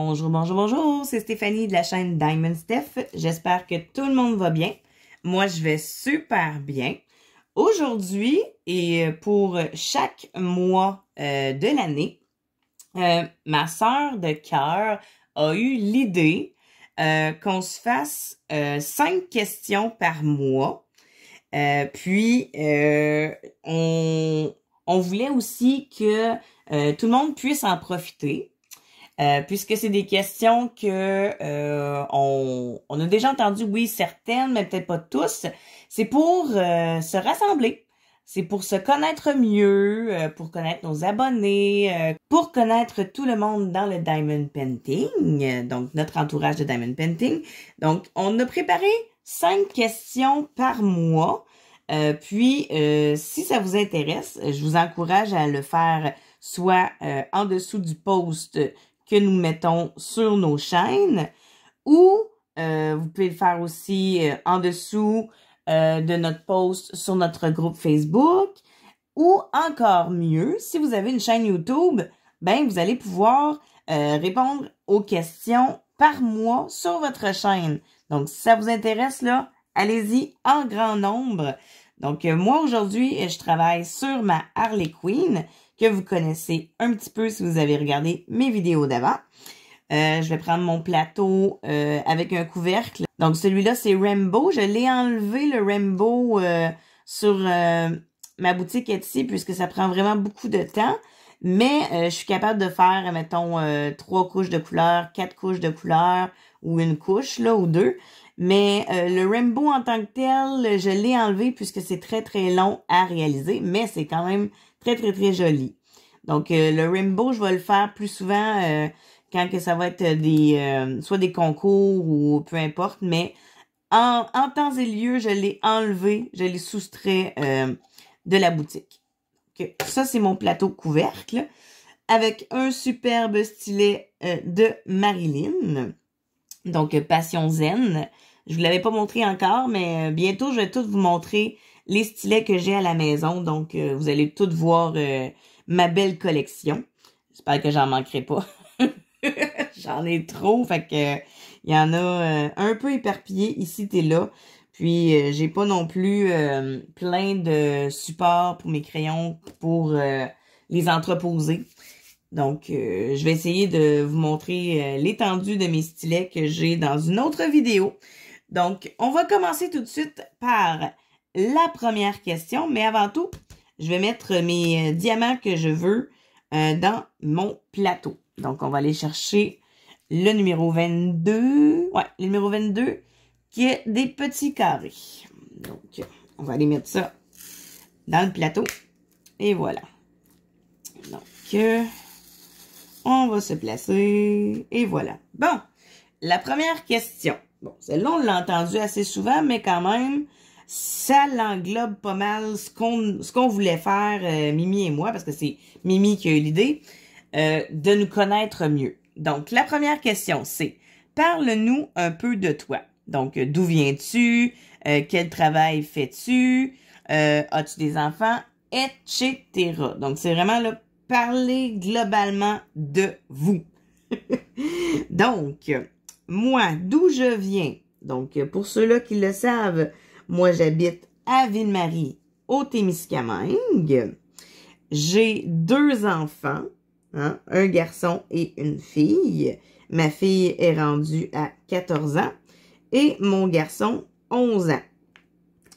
Bonjour, bonjour, bonjour, c'est Stéphanie de la chaîne Diamond Steph. J'espère que tout le monde va bien. Moi, je vais super bien. Aujourd'hui, et pour chaque mois de l'année, ma sœur de cœur a eu l'idée qu'on se fasse 5 questions par mois. Puis, on voulait aussi que tout le monde puisse en profiter. Puisque c'est des questions que on a déjà entendues, oui, certaines, mais peut-être pas tous. C'est pour se rassembler. C'est pour se connaître mieux, pour connaître nos abonnés, pour connaître tout le monde dans le Diamond Painting, donc notre entourage de Diamond Painting. Donc, on a préparé 5 questions par mois. Puis, si ça vous intéresse, je vous encourage à le faire soit en dessous du post que nous mettons sur nos chaînes, ou vous pouvez le faire aussi en dessous de notre post sur notre groupe Facebook, ou encore mieux, si vous avez une chaîne YouTube, ben vous allez pouvoir répondre aux questions par mois sur votre chaîne. Donc, si ça vous intéresse, là, allez-y en grand nombre. Donc, moi, aujourd'hui, je travaille sur ma Harley Quinn, que vous connaissez un petit peu si vous avez regardé mes vidéos d'avant. Je vais prendre mon plateau avec un couvercle. Donc, celui-là, c'est Rainbow. Je l'ai enlevé, le Rainbow, sur ma boutique Etsy, puisque ça prend vraiment beaucoup de temps. Mais je suis capable de faire, mettons, 3 couches de couleur, 4 couches de couleur, ou une couche, là, ou 2. Mais le Rainbow en tant que tel, je l'ai enlevé puisque c'est très, très long à réaliser. Mais c'est quand même très, très, très joli. Donc, le Rainbow, je vais le faire plus souvent quand que ça va être des soit des concours ou peu importe. Mais en temps et lieu, je l'ai enlevé, je l'ai soustrait de la boutique. Donc, ça, c'est mon plateau couvercle avec un superbe stylet de Marilyn. Donc, Passion Zen. Je vous l'avais pas montré encore, mais bientôt, je vais tout vous montrer les stylets que j'ai à la maison. Donc, vous allez tout voir ma belle collection. J'espère que j'en manquerai pas. J'en ai trop, fait que il y en a un peu éparpillé ici et là. Puis, j'ai pas non plus plein de supports pour mes crayons pour les entreposer. Donc, je vais essayer de vous montrer l'étendue de mes stylets que j'ai dans une autre vidéo. Donc, on va commencer tout de suite par la première question. Mais avant tout, je vais mettre mes diamants que je veux dans mon plateau. Donc, on va aller chercher le numéro 22. Ouais, le numéro 22 qui est des petits carrés. Donc, on va aller mettre ça dans le plateau. Et voilà. Donc, on va se placer. Et voilà. Bon, la première question. Bon, celle-là, on l'a entendu assez souvent, mais quand même, ça l'englobe pas mal ce qu'on voulait faire, Mimi et moi, parce que c'est Mimi qui a eu l'idée, de nous connaître mieux. Donc, la première question, c'est « Parle-nous un peu de toi. » Donc, d'où viens-tu? Quel travail fais-tu? As-tu des enfants? Etc. Donc, c'est vraiment là, parler globalement de vous. Donc, moi, d'où je viens? Donc, pour ceux-là qui le savent, moi, j'habite à Ville-Marie, au Témiscamingue. J'ai 2 enfants, hein, un garçon et une fille. Ma fille est rendue à 14 ans et mon garçon, 11 ans.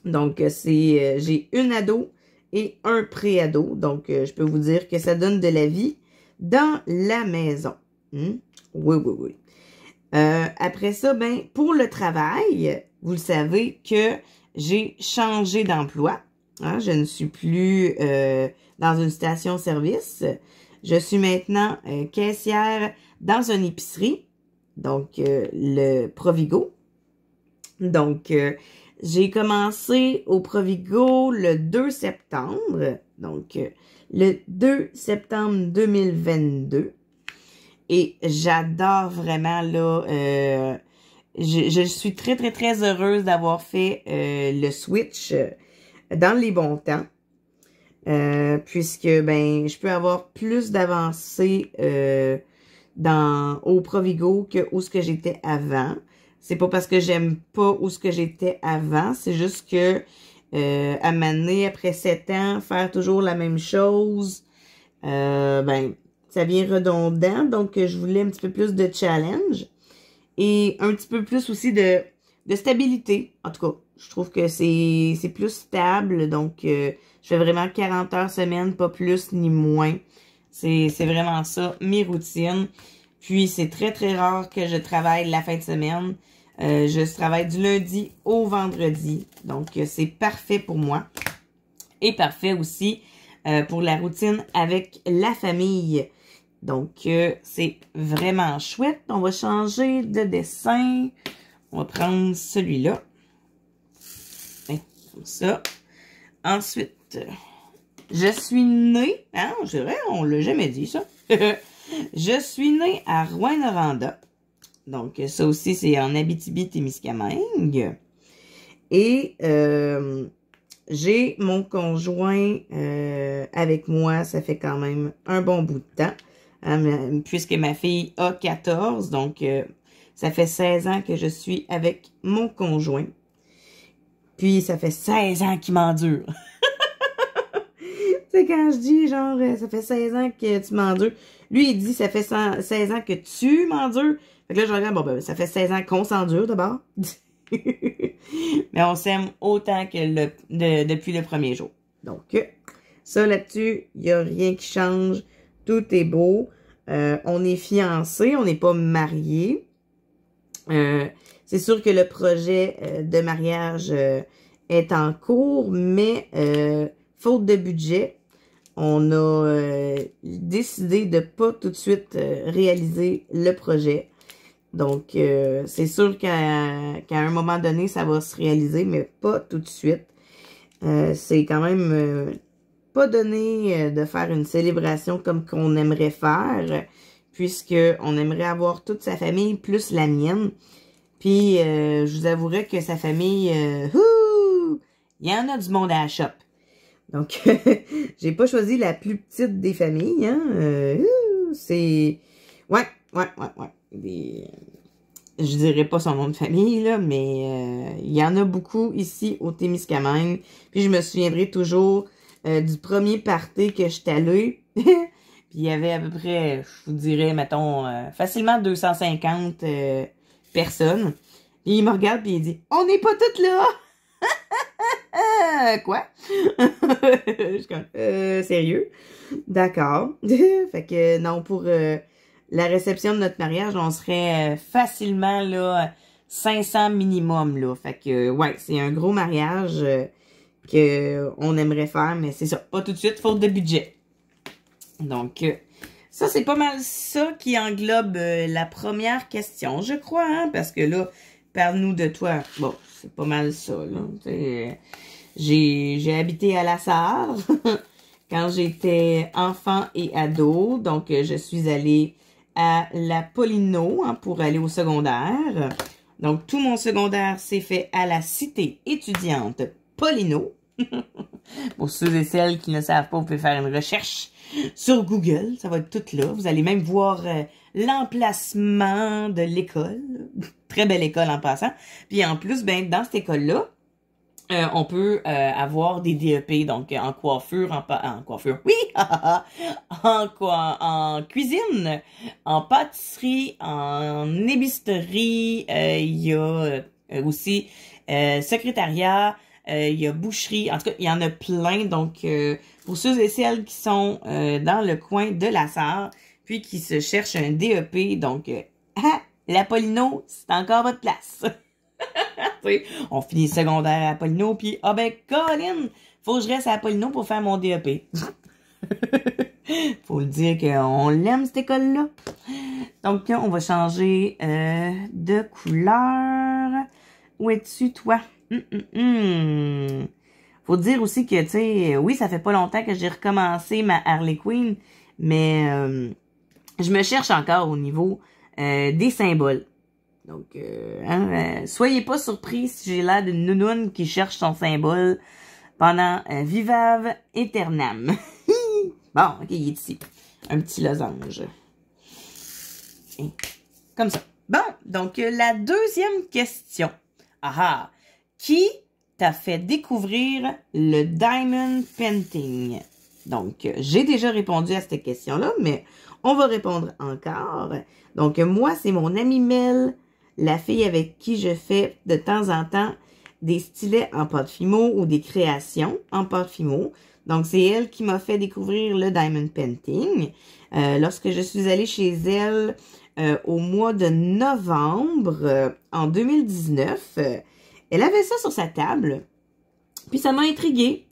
Donc, j'ai une ado et un pré-ado. Donc, je peux vous dire que ça donne de la vie dans la maison. Oui, oui, oui. Après ça, ben, pour le travail, vous le savez que j'ai changé d'emploi. Hein, je ne suis plus dans une station-service. Je suis maintenant caissière dans une épicerie, donc le Provigo. Donc, j'ai commencé au Provigo le 2 septembre, donc le 2 septembre 2022. Et j'adore vraiment, là, je suis très, très, très heureuse d'avoir fait le switch dans les bons temps. Puisque, ben, je peux avoir plus d'avancées au Provigo que où ce que j'étais avant. C'est pas parce que j'aime pas où ce que j'étais avant, c'est juste que à m'amener après 7 ans, faire toujours la même chose, ben, ça vient redondant. Donc, je voulais un petit peu plus de challenge et un petit peu plus aussi de stabilité. En tout cas, je trouve que c'est plus stable. Donc, je fais vraiment 40 heures semaine, pas plus ni moins. C'est vraiment ça, mes routines. Puis, c'est très, très rare que je travaille la fin de semaine. Je travaille du lundi au vendredi. Donc, c'est parfait pour moi. Et parfait aussi pour la routine avec la famille. Donc, c'est vraiment chouette. On va changer de dessin. On va prendre celui-là. Comme ça. Ensuite, je suis née... Hein, je dirais, on l'a jamais dit, ça. Je suis née à Rouyn-Noranda. Donc, ça aussi, c'est en Abitibi-Témiscamingue. Et j'ai mon conjoint avec moi, ça fait quand même un bon bout de temps. Hein, puisque ma fille a 14, donc ça fait 16 ans que je suis avec mon conjoint. Puis, ça fait 16 ans qu'il m'endure. C'est quand je dis, genre, ça fait 16 ans que tu m'endures. Lui, il dit, ça fait 16 ans que tu m'endures. Fait que là, je regarde, bon, ben, ça fait 16 ans qu'on s'endure d'abord. Mais on s'aime autant que depuis le premier jour. Donc, ça là-dessus, il n'y a rien qui change. Tout est beau. On est fiancés, on n'est pas mariés. C'est sûr que le projet de mariage est en cours, mais faute de budget, on a décidé de pas tout de suite réaliser le projet. Donc, c'est sûr qu'à un moment donné, ça va se réaliser, mais pas tout de suite. C'est quand même pas donné de faire une célébration comme qu'on aimerait faire, puisque on aimerait avoir toute sa famille plus la mienne. Puis, je vous avouerai que sa famille, il y en a du monde à la shop. Donc, j'ai pas choisi la plus petite des familles, hein. C'est... Ouais. Je dirais pas son nom de famille, là, mais il y en a beaucoup ici au Témiscamingue. Puis, je me souviendrai toujours du premier party que j'étais allée. Puis, il y avait à peu près, je vous dirais, mettons, facilement 250 personnes. Puis, il me regarde puis il dit « On n'est pas toutes là! » Quoi? Je suis comme, sérieux? D'accord. Fait que non, pour la réception de notre mariage, on serait facilement là 500 minimum là. Fait que ouais, c'est un gros mariage que on aimerait faire, mais c'est ça, pas tout de suite, faute de budget. Donc ça, c'est pas mal ça qui englobe la première question, je crois, hein, parce que là, parle-nous de toi. Bon, c'est pas mal ça, là. J'ai habité à La Sarre quand j'étais enfant et ado. Donc, je suis allée à la Paulino pour aller au secondaire. Donc, tout mon secondaire s'est fait à la cité étudiante Paulino. Pour ceux et celles qui ne savent pas, vous pouvez faire une recherche sur Google. Ça va être tout là. Vous allez même voir l'emplacement de l'école. Très belle école en passant. Puis en plus, ben dans cette école-là, on peut avoir des DEP, donc en coiffure, en coiffure, oui, en cuisine, en pâtisserie, en épicerie, il y a aussi secrétariat, il y a boucherie, en tout cas, il y en a plein. Donc, pour ceux et celles qui sont dans le coin de La Sarre, puis qui se cherchent un DEP, donc, la Paulino, c'est encore votre place. On finit le secondaire à Paulino, puis ah ben, Colin, faut que je reste à Paulino pour faire mon DEP. Faut le dire qu'on l'aime, cette école-là. Donc, on va changer de couleur. Où es-tu, toi? Faut dire aussi que, tu sais, oui, ça fait pas longtemps que j'ai recommencé ma Harley Quinn, mais je me cherche encore au niveau des symboles. Donc, soyez pas surpris si j'ai l'air d'une nounoune qui cherche son symbole pendant Vivav Aeternam. Bon, ok, il est ici. Un petit losange. Comme ça. Bon, donc la deuxième question. Ah! Qui t'a fait découvrir le diamond painting? Donc, j'ai déjà répondu à cette question-là, mais on va répondre encore. Donc, moi, c'est mon amie Mel, la fille avec qui je fais de temps en temps des stylets en pâte fimo ou des créations en pâte fimo. Donc, c'est elle qui m'a fait découvrir le diamond painting. Lorsque je suis allée chez elle au mois de novembre en 2019, elle avait ça sur sa table. Puis, ça m'a intriguée.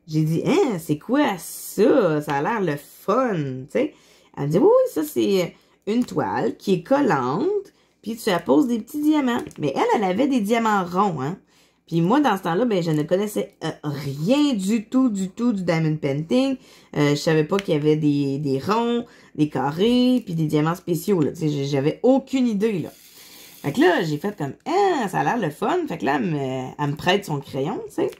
J'ai dit, hein, c'est quoi ça? Ça a l'air le fun, tu sais. Elle me dit, oui, ça, c'est une toile qui est collante, puis tu apposes des petits diamants. Mais elle avait des diamants ronds, hein. Puis moi, dans ce temps-là, ben, je ne connaissais rien du tout du diamond painting. Je savais pas qu'il y avait des ronds, des carrés, puis des diamants spéciaux, là. Tu sais, j'avais aucune idée, là. Fait que là, j'ai fait comme, ah, ça a l'air le fun. Fait que là, elle me prête son crayon, tu sais.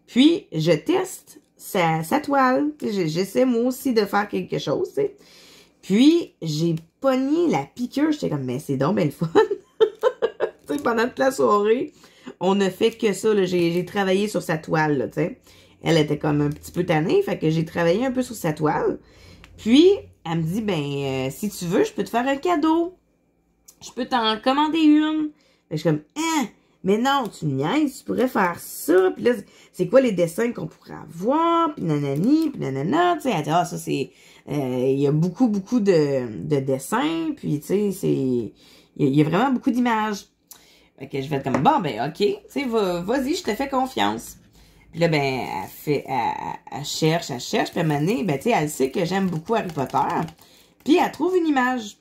Puis, je teste sa toile. J'essaie, moi aussi, de faire quelque chose, tu sais. Puis, j'ai pogné la piqûre. J'étais comme, mais c'est donc bien le fun. Tu sais, pendant toute la soirée, on ne fait que ça, là. J'ai travaillé sur sa toile, là, tu sais. Elle était comme un petit peu tannée, fait que j'ai travaillé un peu sur sa toile. Puis, elle me dit, ben, si tu veux, je peux te faire un cadeau. Je peux t'en commander une. Fait que je suis comme, hein? Mais non, tu niaises, tu pourrais faire ça. Puis là, c'est quoi les dessins qu'on pourrait avoir? Puis nanani, puis nanana. Tu sais, elle dit, ah, ça, c'est... il y a beaucoup de dessins. Puis, tu sais, il y a vraiment beaucoup d'images. Fait que je vais être comme, bon, ben, OK. Tu sais, vas-y, je te fais confiance. Puis là, ben, elle cherche. Puis à un moment donné, ben, tu sais, elle sait que j'aime beaucoup Harry Potter. Puis elle trouve une image.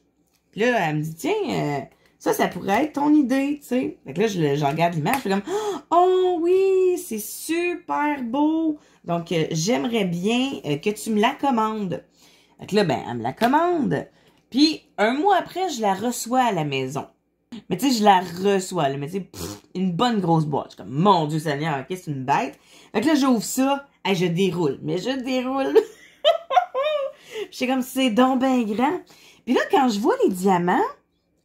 Puis là, elle me dit, tiens... ça pourrait être ton idée, tu sais. Fait que là, je regarde l'image, je fais comme, oh oui, c'est super beau. Donc, j'aimerais bien que tu me la commandes. Fait que là, ben, elle me la commande. Puis, un mois après, je la reçois à la maison. Mais tu sais, je la reçois, là, mais tu sais, une bonne grosse boîte. Je suis comme, mon Dieu Seigneur, qu'est-ce que c'est une bête. Fait que là, j'ouvre ça, et je déroule. Mais je déroule. Je suis comme, c'est donc ben grand. Puis là, quand je vois les diamants,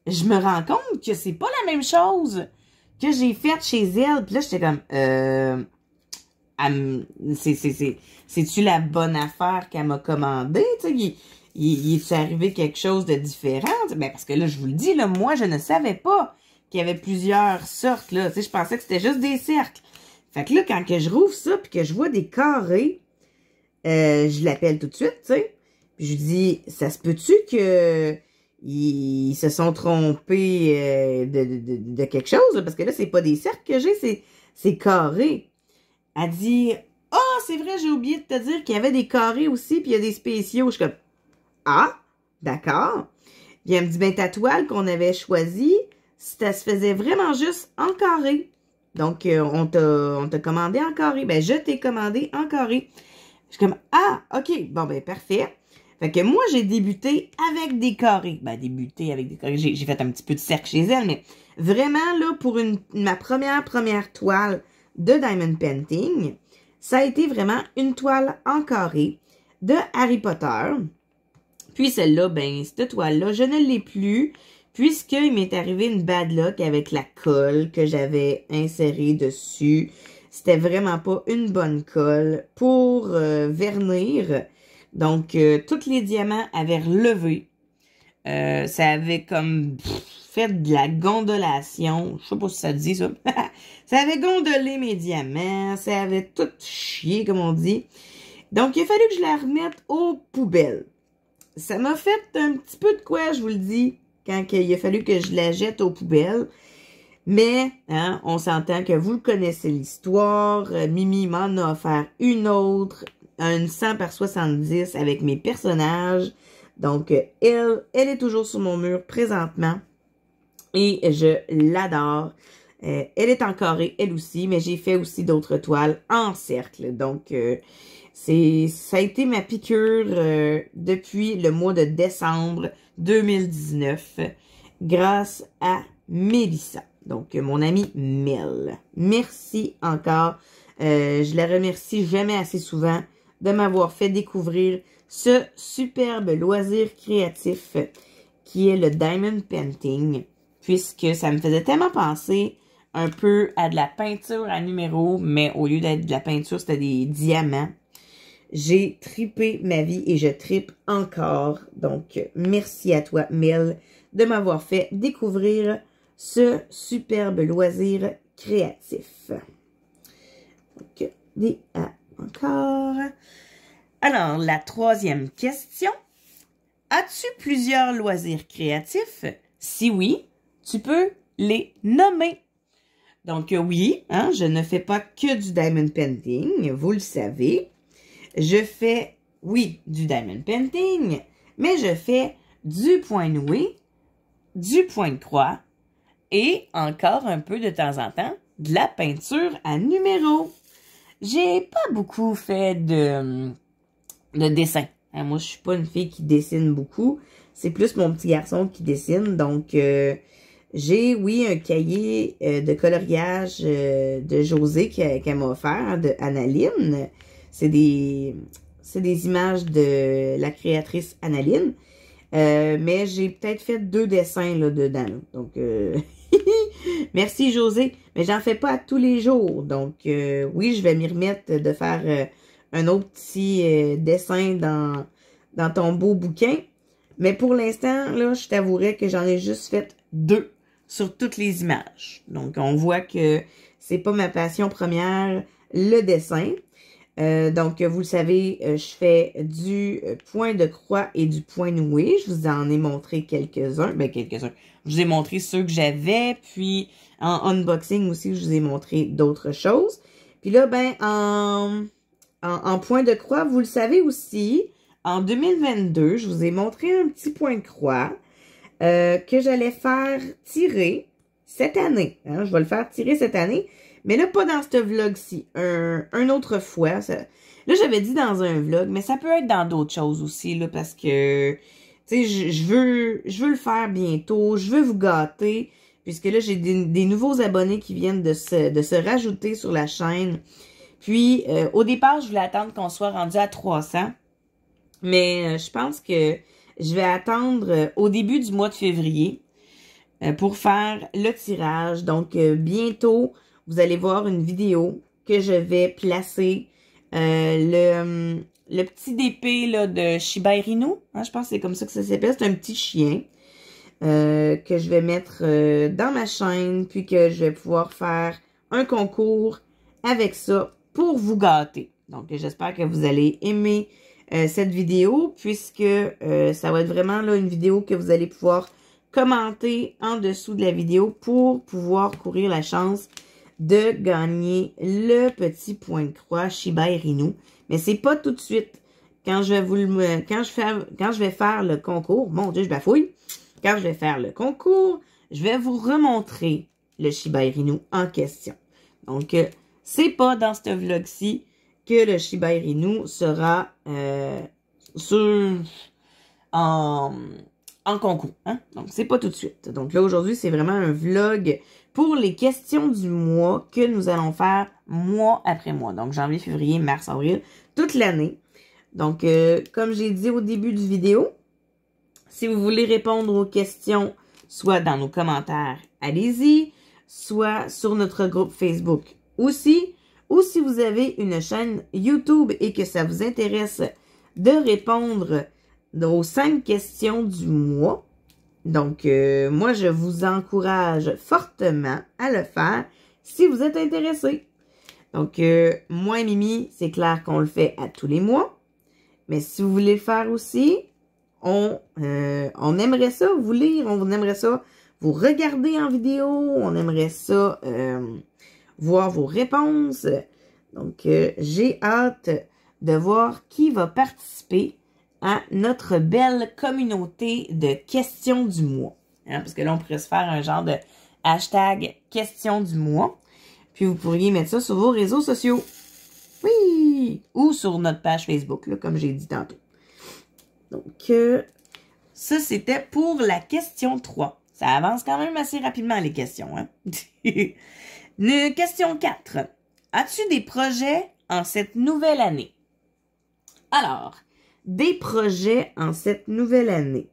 je me rends compte que c'est pas la même chose que j'ai faite chez elle. Puis là, j'étais comme, c'est-tu la bonne affaire qu'elle m'a commandée? Tu sais, il est arrivé quelque chose de différent? Ben, parce que là, je vous le dis, là, moi, je ne savais pas qu'il y avait plusieurs sortes, là. Tu sais, je pensais que c'était juste des cercles. Fait que là, quand que je rouvre ça, puis que je vois des carrés, je l'appelle tout de suite, tu sais. Puis je lui dis, ça se peut-tu que... ils se sont trompés de quelque chose, là, parce que là, c'est pas des cercles que j'ai, c'est carré. Elle dit, ah, c'est vrai, j'ai oublié de te dire qu'il y avait des carrés aussi, puis il y a des spéciaux. Je suis comme, ah, d'accord. Puis elle me dit, ben, ta toile qu'on avait choisie, ça se faisait vraiment juste en carré. Donc, on t'a commandé en carré. Ben, je t'ai commandé en carré. Je suis comme, ah, OK, bon, ben, parfait. Fait que moi, j'ai débuté avec des carrés. Ben, débuté avec des carrés. J'ai fait un petit peu de cercle chez elle, mais vraiment, là, pour ma première toile de Diamond Painting, ça a été vraiment une toile en carré de Harry Potter. Puis celle-là, ben, cette toile-là, je ne l'ai plus, puisqu'il m'est arrivé une bad luck avec la colle que j'avais insérée dessus. C'était vraiment pas une bonne colle pour vernir. Donc, tous les diamants avaient relevé. Ça avait comme fait de la gondolation. Je sais pas si ça dit ça. Ça avait gondolé mes diamants. Ça avait tout chié, comme on dit. Donc, il a fallu que je la remette aux poubelles. Ça m'a fait un petit peu de quoi, je vous le dis, quand il a fallu que je la jette aux poubelles. Mais, hein, on s'entend que vous connaissez l'histoire. Mimi m'en a offert une autre, une 100 par 70 avec mes personnages. Donc, elle est toujours sur mon mur présentement. Et je l'adore. Elle est en carré, elle aussi, mais j'ai fait aussi d'autres toiles en cercle. Donc, ça a été ma piqûre depuis le mois de décembre 2019 grâce à Mélissa. Donc, mon amie Mel. Merci encore. Je la remercie jamais assez souvent de m'avoir fait découvrir ce superbe loisir créatif. qui est le Diamond Painting, puisque ça me faisait tellement penser un peu à de la peinture à numéros, mais au lieu d'être de la peinture, c'était des diamants. J'ai tripé ma vie et je tripe encore. Donc, merci à toi, Mel, de m'avoir fait découvrir ce superbe loisir créatif. Donc, encore. Alors, la troisième question. As-tu plusieurs loisirs créatifs? Si oui, tu peux les nommer. Donc, oui, hein, je ne fais pas que du diamond painting, vous le savez. Je fais, oui, du diamond painting, mais je fais du point noué, du point de croix et encore un peu de temps en temps, de la peinture à numéros. J'ai pas beaucoup fait de dessin. Hein, moi, je suis pas une fille qui dessine beaucoup. C'est plus mon petit garçon qui dessine. Donc, j'ai, oui, un cahier de coloriage de José qu'elle m'a offert, de Annaline. C'est des images de la créatrice Annaline. Mais j'ai peut-être fait 2 dessins là, dedans. Là. Donc, merci José. Mais j'en fais pas à tous les jours. Donc, oui, je vais m'y remettre de faire un autre petit dessin dans ton beau bouquin. Mais pour l'instant, là, je t'avouerais que j'en ai juste fait 2 sur toutes les images. Donc, on voit que c'est pas ma passion première, le dessin. Donc, vous le savez, je fais du point de croix et du point noué. Je vous en ai montré quelques-uns. Ben, quelques-uns. Je vous ai montré ceux que j'avais. Puis, en unboxing aussi, je vous ai montré d'autres choses. Puis là, ben, en point de croix, vous le savez aussi, en 2022, je vous ai montré un petit point de croix que j'allais faire tirer cette année. Hein, je vais le faire tirer cette année. Mais là, pas dans ce vlog-ci. Un autre fois. Ça... Là, j'avais dit dans un vlog, mais ça peut être dans d'autres choses aussi, là, parce que, tu sais, je veux le faire bientôt. Je veux vous gâter, puisque là, j'ai des nouveaux abonnés qui viennent de se rajouter sur la chaîne. Puis, au départ, je voulais attendre qu'on soit rendu à 300. Mais je pense que je vais attendre au début du mois de février pour faire le tirage. Donc, bientôt... Vous allez voir une vidéo que je vais placer le petit DP là, de Shiba Inu. Hein, je pense que c'est comme ça que ça s'appelle. C'est un petit chien que je vais mettre dans ma chaîne. Puis que je vais pouvoir faire un concours avec ça pour vous gâter. Donc, j'espère que vous allez aimer cette vidéo. Puisque ça va être vraiment là une vidéo que vous allez pouvoir commenter en dessous de la vidéo pour pouvoir courir la chance de gagner le petit point de croix Shiba Inu. Mais c'est pas tout de suite. Quand je vais faire le concours, mon Dieu, je bafouille. Quand je vais faire le concours, je vais vous remontrer le Shiba Inu en question. Donc, c'est pas dans ce vlog-ci que le Shiba Inu sera en concours. Hein? Donc, c'est pas tout de suite. Donc là, aujourd'hui, c'est vraiment un vlog pour les questions du mois que nous allons faire mois après mois. Donc, janvier, février, mars, avril, toute l'année. Donc, comme j'ai dit au début du vidéo, si vous voulez répondre aux questions, soit dans nos commentaires, allez-y, soit sur notre groupe Facebook aussi, ou si vous avez une chaîne YouTube et que ça vous intéresse de répondre aux 5 questions du mois. Donc, moi, je vous encourage fortement à le faire si vous êtes intéressé. Donc, moi et Mimi, c'est clair qu'on le fait à tous les mois. Mais si vous voulez le faire aussi, on aimerait ça vous lire, on aimerait ça vous regarder en vidéo, on aimerait ça voir vos réponses. Donc, j'ai hâte de voir qui va participer à notre belle communauté de questions du mois. Hein, parce que là, on pourrait se faire un genre de hashtag questions du mois. Puis vous pourriez mettre ça sur vos réseaux sociaux. Oui! Ou sur notre page Facebook, là, comme j'ai dit tantôt. Donc, ça, c'était pour la question 3. Ça avance quand même assez rapidement, les questions. Hein? Question 4. As-tu des projets en cette nouvelle année? Alors, des projets en cette nouvelle année.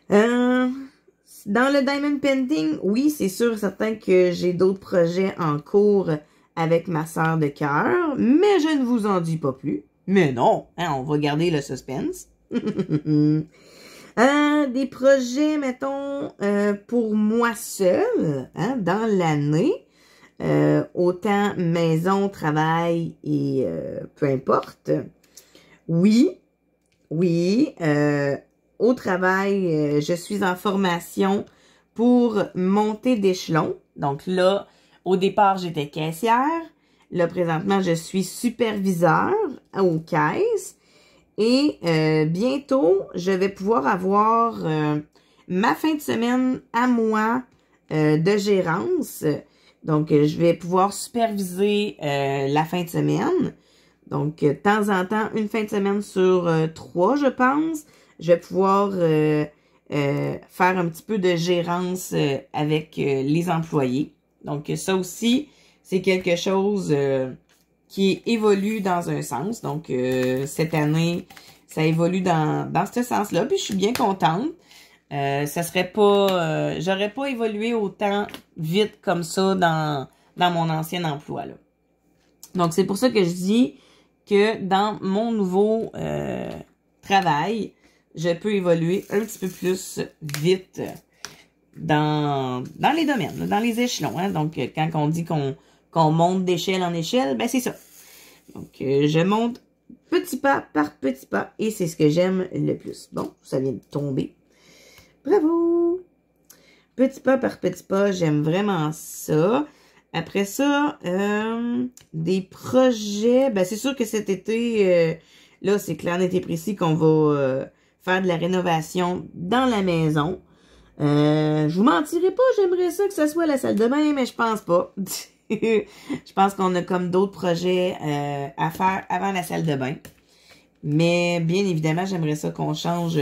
Dans le Diamond Painting, oui, c'est sûr certain que j'ai d'autres projets en cours avec ma sœur de cœur, mais je ne vous en dis pas plus. Mais non, hein, on va garder le suspense. Des projets, mettons, pour moi seule, hein, dans l'année, autant maison, travail et peu importe. Oui, au travail, je suis en formation pour monter d'échelon. Donc là, au départ, j'étais caissière. Là, présentement, je suis superviseur aux caisses. Et bientôt, je vais pouvoir avoir ma fin de semaine à moi de gérance. Donc, je vais pouvoir superviser la fin de semaine. Donc, de temps en temps, une fin de semaine sur 3, je pense, je vais pouvoir faire un petit peu de gérance avec les employés. Donc, ça aussi, c'est quelque chose qui évolue dans un sens. Donc, cette année, ça évolue dans ce sens-là. Puis, je suis bien contente. Ça serait pas... j'aurais pas évolué autant vite comme ça dans mon ancien emploi, là. Donc, c'est pour ça que je dis que dans mon nouveau travail, je peux évoluer un petit peu plus vite dans les domaines, dans les échelons. Hein? Donc, quand on dit qu'on monte d'échelle en échelle, ben c'est ça. Donc, je monte petit pas par petit pas et c'est ce que j'aime le plus. Bon, ça vient de tomber. Bravo! Petit pas par petit pas, j'aime vraiment ça. Après ça, des projets, ben c'est sûr que cet été, là, c'est clair, net et précis qu'on va faire de la rénovation dans la maison. Je vous mentirai pas, j'aimerais ça que ce soit la salle de bain, mais je pense pas. Je pense qu'on a comme d'autres projets à faire avant la salle de bain. Mais bien évidemment, j'aimerais ça qu'on change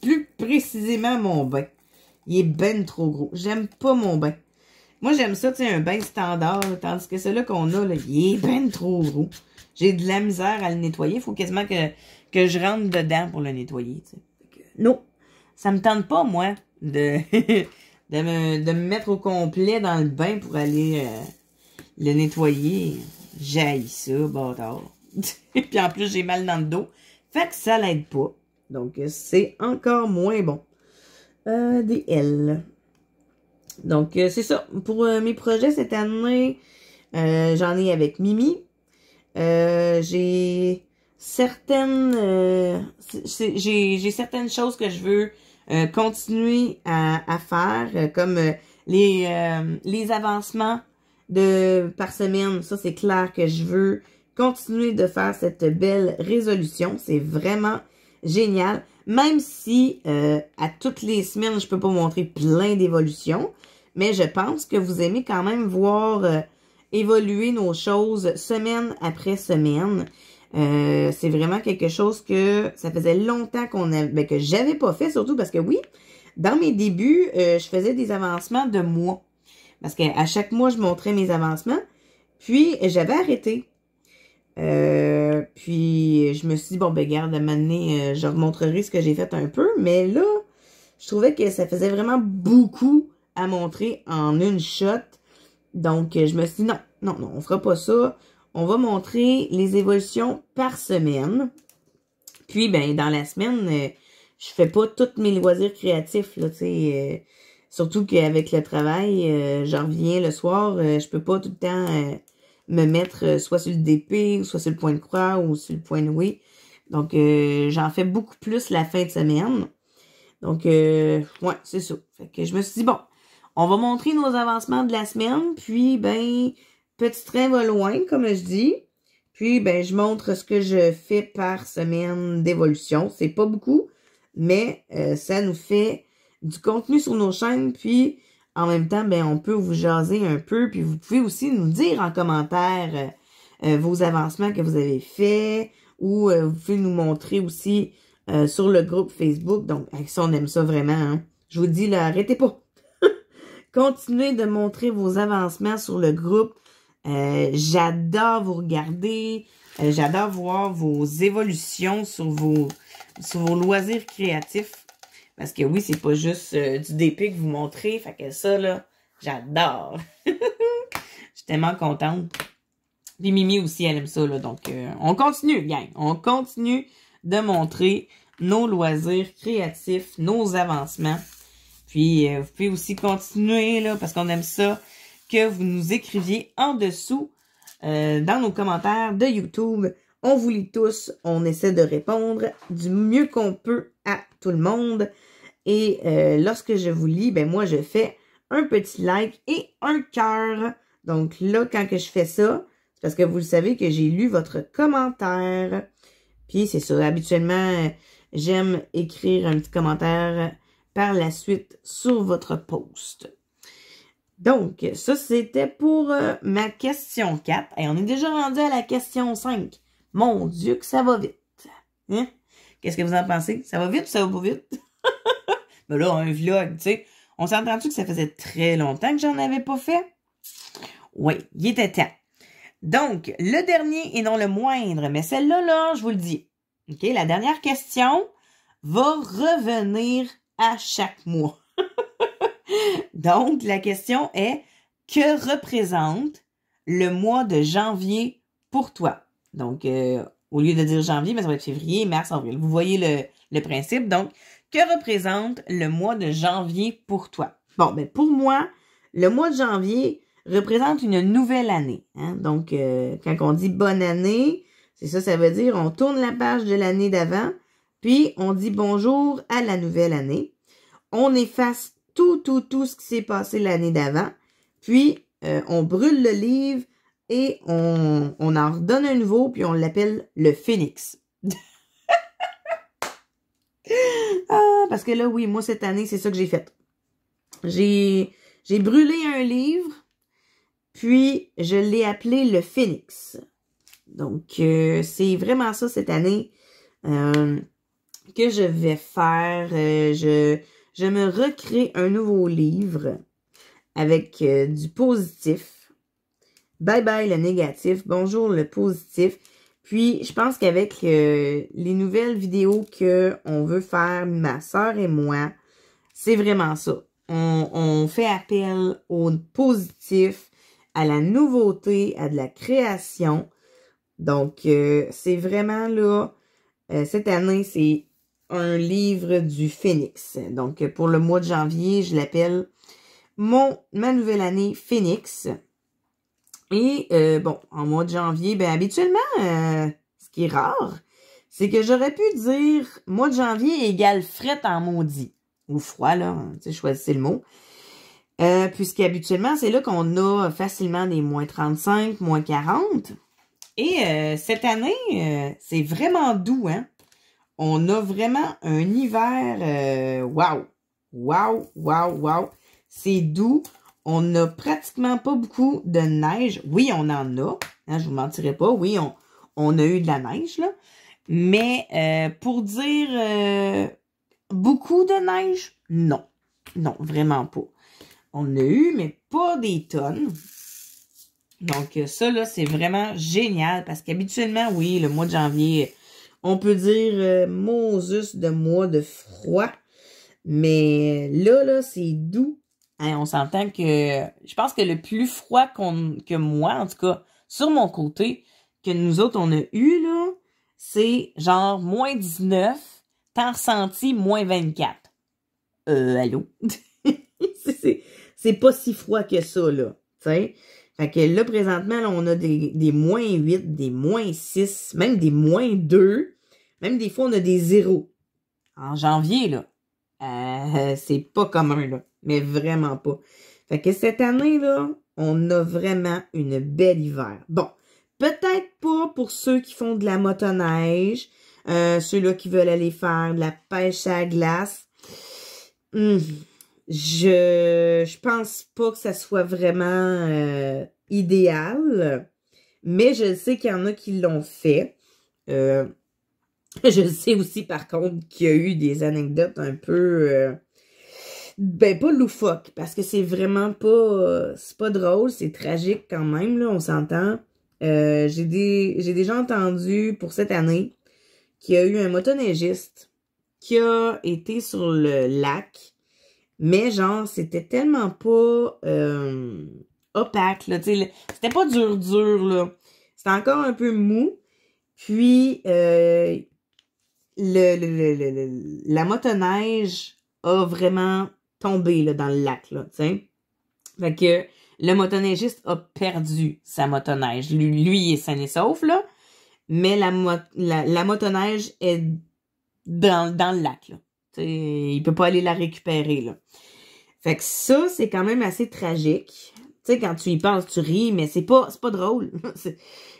plus précisément mon bain. Il est ben trop gros. J'aime pas mon bain. Moi, j'aime ça, tu sais, un bain standard, tandis que celui-là qu'on a, là, il est ben trop gros. J'ai de la misère à le nettoyer. Il faut quasiment que je rentre dedans pour le nettoyer, tu sais. Non, ça me tente pas, moi, de me mettre au complet dans le bain pour aller le nettoyer. J'haïs ça, bâtard. Puis en plus, j'ai mal dans le dos. Fait que ça l'aide pas. Donc, c'est encore moins bon. Des L. Donc, c'est ça. Pour mes projets cette année, j'en ai avec Mimi. J'ai certaines j'ai certaines choses que je veux continuer à faire, comme les avancements par semaine. Ça, c'est clair que je veux continuer de faire cette belle résolution. C'est vraiment génial. Même si à toutes les semaines, je peux pas montrer plein d'évolutions, mais je pense que vous aimez quand même voir évoluer nos choses semaine après semaine. C'est vraiment quelque chose que ça faisait longtemps que j'avais pas fait, surtout parce que oui, dans mes débuts, je faisais des avancements de mois. Parce qu'à chaque mois, je montrais mes avancements. Puis, j'avais arrêté. Puis je me suis dit, bon, ben garde, à un moment donné, je remontrerai ce que j'ai fait un peu. Mais là, je trouvais que ça faisait vraiment beaucoup à montrer en une shot. Donc, je me suis dit, non, on fera pas ça. On va montrer les évolutions par semaine. Puis, ben, dans la semaine, je fais pas tous mes loisirs créatifs, là, tu sais. Surtout qu'avec le travail, je reviens le soir, je peux pas tout le temps me mettre soit sur le DP, ou soit sur le point de croix, ou sur le point de oui. Donc, j'en fais beaucoup plus la fin de semaine. Donc, ouais, c'est ça. Fait que je me suis dit, bon, on va montrer nos avancements de la semaine, puis, ben, petit train va loin, comme je dis. Puis, ben, je montre ce que je fais par semaine d'évolution. C'est pas beaucoup, mais ça nous fait du contenu sur nos chaînes, puis en même temps, ben, on peut vous jaser un peu, puis vous pouvez aussi nous dire en commentaire vos avancements que vous avez faits, ou vous pouvez nous montrer aussi sur le groupe Facebook. Donc, ça, on aime ça vraiment, hein. Je vous dis, là, arrêtez pas. Continuez de montrer vos avancements sur le groupe. J'adore vous regarder. J'adore voir vos évolutions sur vos loisirs créatifs. Parce que oui, c'est pas juste du DP que vous montrez. Fait que ça, là, j'adore. Je suis tellement contente. Puis Mimi aussi, elle aime ça, là. Donc, on continue, gang. On continue de montrer nos loisirs créatifs, nos avancements. Puis, vous pouvez aussi continuer, là, parce qu'on aime ça, que vous nous écriviez en dessous dans nos commentaires de YouTube. On vous lit tous, on essaie de répondre du mieux qu'on peut à tout le monde. Et lorsque je vous lis, ben moi, je fais un petit like et un cœur. Donc là, quand que je fais ça, c'est parce que vous le savez que j'ai lu votre commentaire. Puis c'est ça, habituellement, j'aime écrire un petit commentaire par la suite sur votre post. Donc, ça, c'était pour ma question 4. Et on est déjà rendu à la question 5. Mon Dieu, que ça va vite. Hein? Qu'est-ce que vous en pensez? Ça va vite ou ça va pas vite? Ben là, un vlog, tu sais. On s'est entendu que ça faisait très longtemps que j'en avais pas fait? Oui, il était temps. Donc, le dernier et non le moindre, mais celle-là, là, je vous le dis. OK, la dernière question va revenir à chaque mois. Donc, la question est, que représente le mois de janvier pour toi? Donc, au lieu de dire janvier, ben, ça va être février, mars, avril. Vous voyez le principe. Donc, que représente le mois de janvier pour toi? Bon, ben pour moi, le mois de janvier représente une nouvelle année. Hein? Donc, quand on dit bonne année, c'est ça, ça veut dire on tourne la page de l'année d'avant, puis on dit bonjour à la nouvelle année. On efface tout ce qui s'est passé l'année d'avant, puis on brûle le livre et on en redonne un nouveau, puis on l'appelle le Phénix. Ah, parce que là, oui, moi, cette année, c'est ça que j'ai fait. J'ai brûlé un livre, puis je l'ai appelé le Phénix. Donc, c'est vraiment ça cette année que je vais faire. Je me recrée un nouveau livre avec du positif. Bye bye le négatif, bonjour le positif. Puis, je pense qu'avec les nouvelles vidéos qu'on veut faire, ma soeur et moi, c'est vraiment ça. On fait appel au positif, à la nouveauté, à de la création. Donc, c'est vraiment là, cette année, c'est un livre du Phénix. Donc, pour le mois de janvier, je l'appelle ma nouvelle année Phénix. Et, bon, en mois de janvier, ben habituellement, ce qui est rare, c'est que j'aurais pu dire mois de janvier égale fret en maudit. Ou froid, là, tu sais, choisissez le mot. Puisqu'habituellement, c'est là qu'on a facilement des moins 35, moins 40. Et cette année, c'est vraiment doux, hein? On a vraiment un hiver, wow! Wow, wow, wow! C'est doux. On n'a pratiquement pas beaucoup de neige. Oui, on en a. Hein, je vous mentirai pas. Oui, on a eu de la neige, là. Mais pour dire beaucoup de neige, non. Non, vraiment pas. On a eu, mais pas des tonnes. Donc, ça, là, c'est vraiment génial. Parce qu'habituellement, oui, le mois de janvier, on peut dire Moses de mois de froid. Mais là, c'est doux. Hein, on s'entend que je pense que le plus froid que moi, en tout cas, sur mon côté, que nous autres, on a eu, là, c'est genre moins 19, temps ressenti moins 24. Allô? C'est pas si froid que ça, là. T'sais? Fait que là, présentement, là, on a des moins 8, des moins 6, même des moins 2. Même des fois, on a des 0. En janvier, là. C'est pas commun, là. Mais vraiment pas. Fait que cette année, là, on a vraiment une belle hiver. Bon, peut-être pas pour ceux qui font de la motoneige, ceux-là qui veulent aller faire de la pêche à la glace. Je pense pas que ça soit vraiment idéal, mais je sais qu'il y en a qui l'ont fait. Je sais aussi, par contre, qu'il y a eu des anecdotes un peu... ben, pas loufoques, parce que c'est vraiment pas... c'est pas drôle, c'est tragique quand même, là, on s'entend. J'ai déjà entendu, pour cette année, qu'il y a eu un motoneigiste qui a été sur le lac, mais genre, c'était tellement pas opaque, là, tu sais, c'était pas dur, là. C'était encore un peu mou, puis la motoneige a vraiment tombé, là, dans le lac, là, tu sais. Fait que le motoneigiste a perdu sa motoneige. Lui, il est sain et sauf, là, mais la motoneige est dans le lac, là. T'sais, il peut pas aller la récupérer, là. Fait que ça, c'est quand même assez tragique. Tu sais, quand tu y penses, tu ris, mais c'est pas drôle.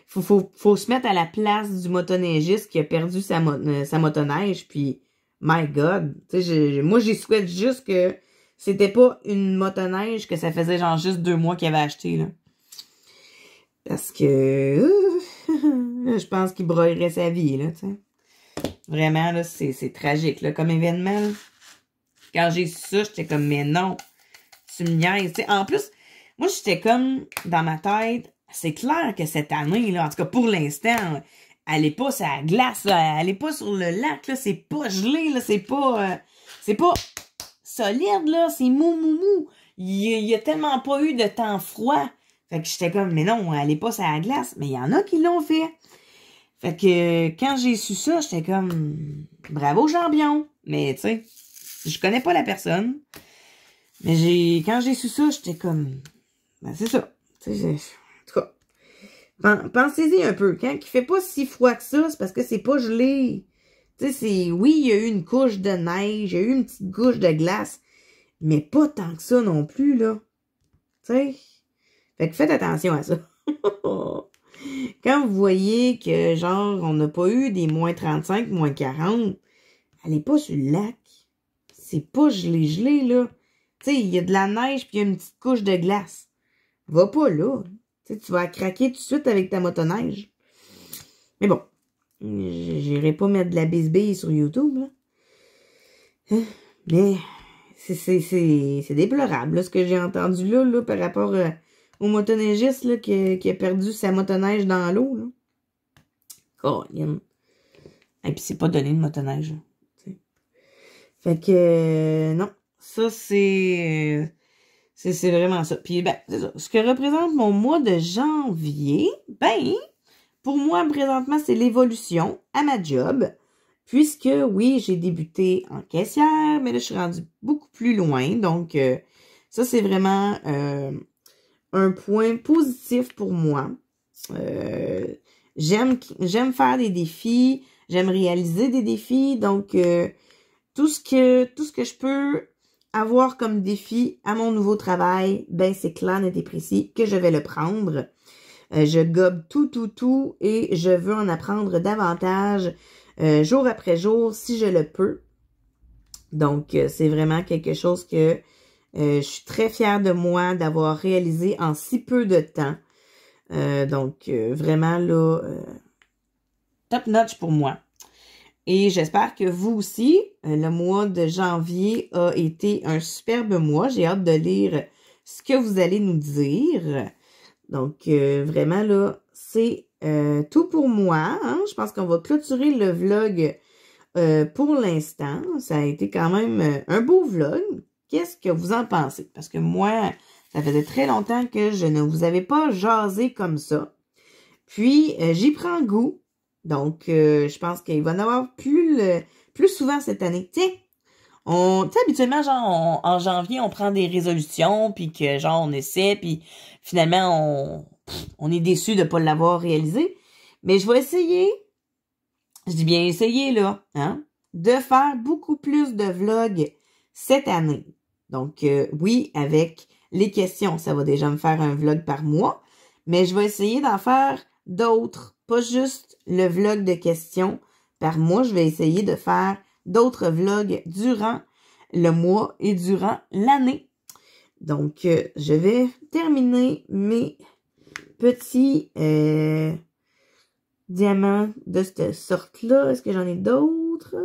faut se mettre à la place du motoneigiste qui a perdu sa motoneige, puis my God. Tu sais, moi, j'y souhaite juste que c'était pas une motoneige que ça faisait genre juste 2 mois qu'il avait acheté, là. Parce que je pense qu'il broyerait sa vie, là, tu sais. Vraiment, là, c'est tragique, là, comme événement, là. Quand j'ai su ça, j'étais comme, mais non, tu me niaises. T'sais, en plus, moi, j'étais comme, dans ma tête, c'est clair que cette année, là, en tout cas pour l'instant, elle est pas sur la glace, là, elle est pas sur le lac, là, c'est pas gelé, là, c'est pas solide, là, c'est mou. Il y a tellement pas eu de temps froid. Fait que j'étais comme, mais non, elle est pas sur la glace. Mais il y en a qui l'ont fait. Fait que quand j'ai su ça, j'étais comme, bravo champion. Mais tu sais, je connais pas la personne. Mais quand j'ai su ça, j'étais comme, ben c'est ça. En tout cas, pensez-y un peu. Quand il fait pas si froid que ça, c'est parce que c'est pas gelé. Tu sais, oui, il y a eu une couche de neige, il y a eu une petite couche de glace, mais pas tant que ça non plus, là. Tu sais? Fait que faites attention à ça. Quand vous voyez que, genre, on n'a pas eu des moins 35, moins 40, allez pas sur le lac. C'est pas gelé, là. Tu sais, il y a de la neige puis il y a une petite couche de glace. Va pas là. Tu sais, tu vas craquer tout de suite avec ta motoneige. Mais bon, j'irai pas mettre de la bisbille sur YouTube, là. Mais c'est déplorable, là, ce que j'ai entendu là, par rapport au motoneigiste là, qui a perdu sa motoneige dans l'eau. Là. Colin. Et puis c'est pas donné de motoneige. Là, fait que non. Ça, c'est vraiment ça. Puis ben, c'est ça. Ce que représente mon mois de janvier, ben, pour moi, présentement, c'est l'évolution à ma job. Puisque, oui, j'ai débuté en caissière, mais là, je suis rendue beaucoup plus loin. Donc, ça, c'est vraiment un point positif pour moi. J'aime faire des défis, j'aime réaliser des défis. Donc, tout ce que je peux avoir comme défi à mon nouveau travail, ben, c'est clair, net et précis que je vais le prendre. Je gobe tout et je veux en apprendre davantage jour après jour si je le peux. Donc, c'est vraiment quelque chose que je suis très fière de moi d'avoir réalisé en si peu de temps. Donc, vraiment là, top notch pour moi. Et j'espère que vous aussi, le mois de janvier a été un superbe mois. J'ai hâte de lire ce que vous allez nous dire. Donc, vraiment, là, c'est tout pour moi. Hein? Je pense qu'on va clôturer le vlog pour l'instant. Ça a été quand même un beau vlog. Qu'est-ce que vous en pensez? Parce que moi, ça faisait très longtemps que je ne vous avais pas jasé comme ça. Puis, j'y prends goût. Donc, je pense qu'il va en avoir plus souvent cette année. Tiens! Tu sais, habituellement, genre, en janvier, on prend des résolutions, puis que, genre, on essaie, puis finalement, on est déçu de pas l'avoir réalisé. Mais je vais essayer, je dis bien essayer, là, hein, de faire beaucoup plus de vlogs cette année. Donc, oui, avec les questions, ça va déjà me faire un vlog par mois, mais je vais essayer d'en faire d'autres, pas juste le vlog de questions par mois. Je vais essayer de faire d'autres vlogs durant le mois et durant l'année. Donc, je vais terminer mes petits diamants de cette sorte-là. Est-ce que j'en ai d'autres?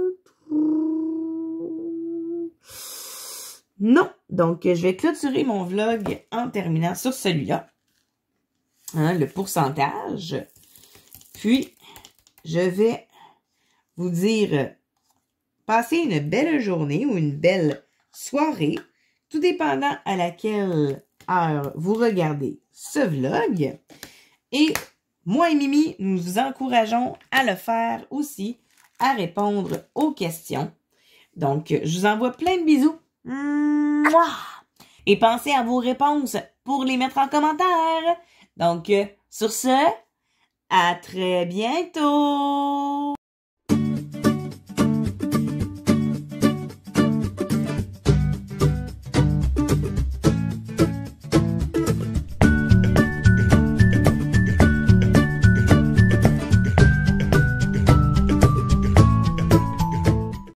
Non. Donc, je vais clôturer mon vlog en terminant sur celui-là. Hein, le pourcentage. Puis, je vais vous dire passez une belle journée ou une belle soirée, tout dépendant à laquelle heure vous regardez ce vlog. Et moi et Mimi, nous vous encourageons à le faire aussi, à répondre aux questions. Donc, je vous envoie plein de bisous. Mouah! Et pensez à vos réponses pour les mettre en commentaire. Donc, sur ce, à très bientôt!